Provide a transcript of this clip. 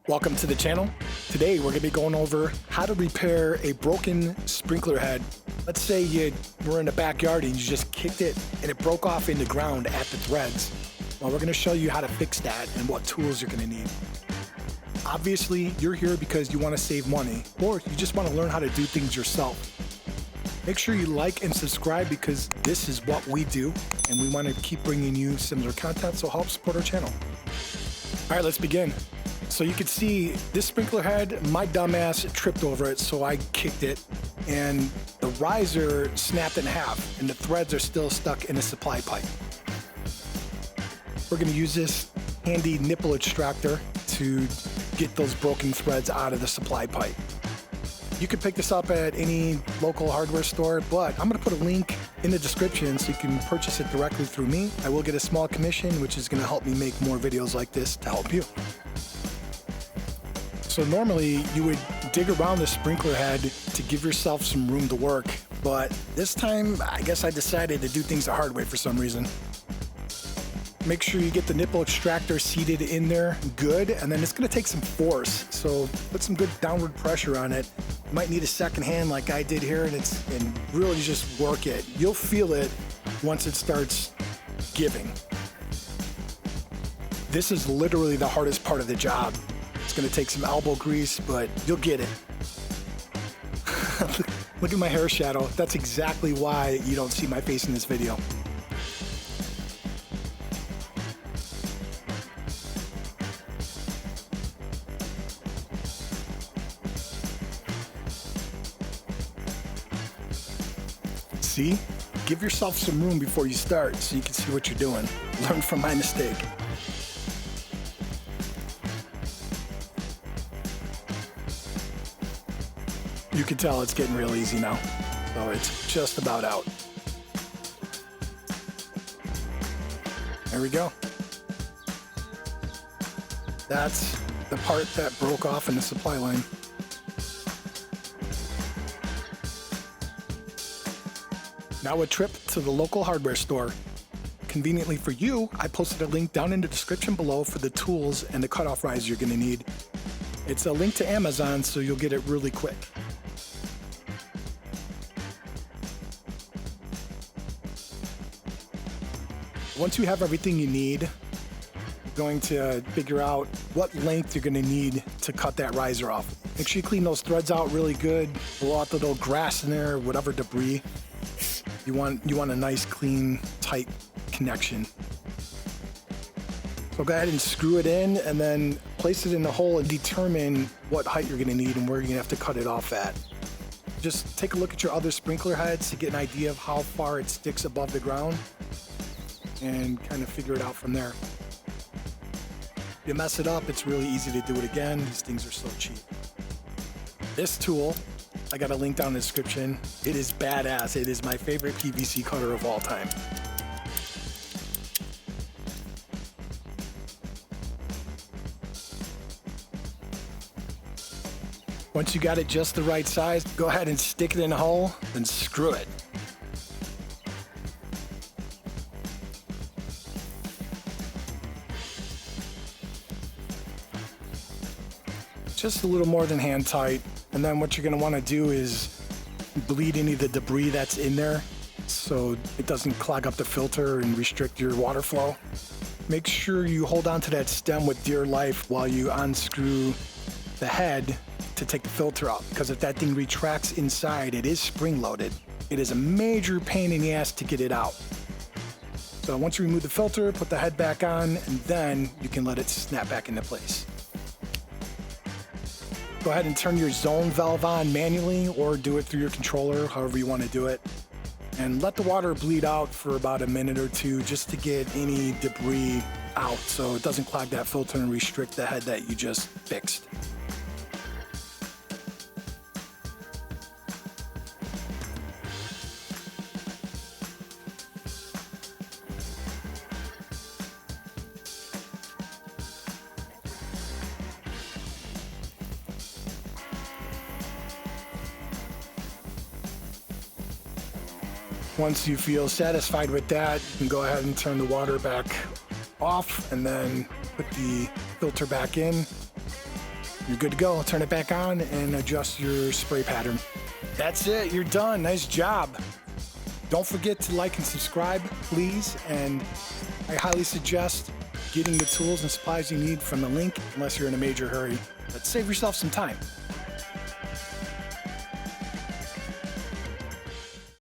Welcome to the channel. Today we're going to be going over how to repair a broken sprinkler head. Let's say you were in the backyard and you just kicked it and it broke off in the ground at the threads. Well, we're going to show you how to fix that and what tools you're going to need. Obviously, you're here because you want to save money or you just want to learn how to do things yourself. Make sure you like and subscribe because this is what we do and we want to keep bringing you similar content, so help support our channel. All right, let's begin. So you can see this sprinkler head, my dumbass tripped over it, so I kicked it, and the riser snapped in half, and the threads are still stuck in the supply pipe. We're gonna use this handy nipple extractor to get those broken threads out of the supply pipe. You can pick this up at any local hardware store, but I'm gonna put a link in the description so you can purchase it directly through me. I will get a small commission, which is gonna help me make more videos like this to help you. So normally you would dig around the sprinkler head to give yourself some room to work, but this time I guess I decided to do things the hard way for some reason. Make sure you get the nipple extractor seated in there good, and then it's gonna take some force. So put some good downward pressure on it. You might need a second hand like I did here, and really just work it. You'll feel it once it starts giving. This is literally the hardest part of the job. It's gonna take some elbow grease, but you'll get it. Look at my hair shadow. That's exactly why you don't see my face in this video. See? Give yourself some room before you start so you can see what you're doing. Learn from my mistake. You can tell it's getting real easy now. So it's just about out. There we go. That's the part that broke off in the supply line. Now a trip to the local hardware store. Conveniently for you, I posted a link down in the description below for the tools and the cutoff riser you're gonna need. It's a link to Amazon, so you'll get it really quick. Once you have everything you need, you're going to figure out what length you're going to need to cut that riser off. Make sure you clean those threads out really good. Blow out the little grass in there, whatever debris. You want a nice, clean, tight connection. So go ahead and screw it in and then place it in the hole and determine what height you're going to need and where you're going to have to cut it off at. Just take a look at your other sprinkler heads to get an idea of how far it sticks above the ground, and kind of figure it out from there. If you mess it up, it's really easy to do it again. These things are so cheap. This tool, I got a link down in the description. It is badass. It is my favorite PVC cutter of all time. Once you got it just the right size, go ahead and stick it in a hole, then screw it. Just a little more than hand tight. And then what you're gonna wanna do is bleed any of the debris that's in there so it doesn't clog up the filter and restrict your water flow. Make sure you hold on to that stem with dear life while you unscrew the head to take the filter out, because if that thing retracts inside, it is spring loaded. It is a major pain in the ass to get it out. So once you remove the filter, put the head back on, and then you can let it snap back into place. Go ahead and turn your zone valve on manually or do it through your controller, however you want to do it. And let the water bleed out for about a minute or two just to get any debris out so it doesn't clog that filter and restrict the head that you just fixed. Once you feel satisfied with that, you can go ahead and turn the water back off and then put the filter back in. You're good to go. Turn it back on and adjust your spray pattern. That's it. You're done. Nice job. Don't forget to like and subscribe, please. And I highly suggest getting the tools and supplies you need from the link unless you're in a major hurry. But save yourself some time.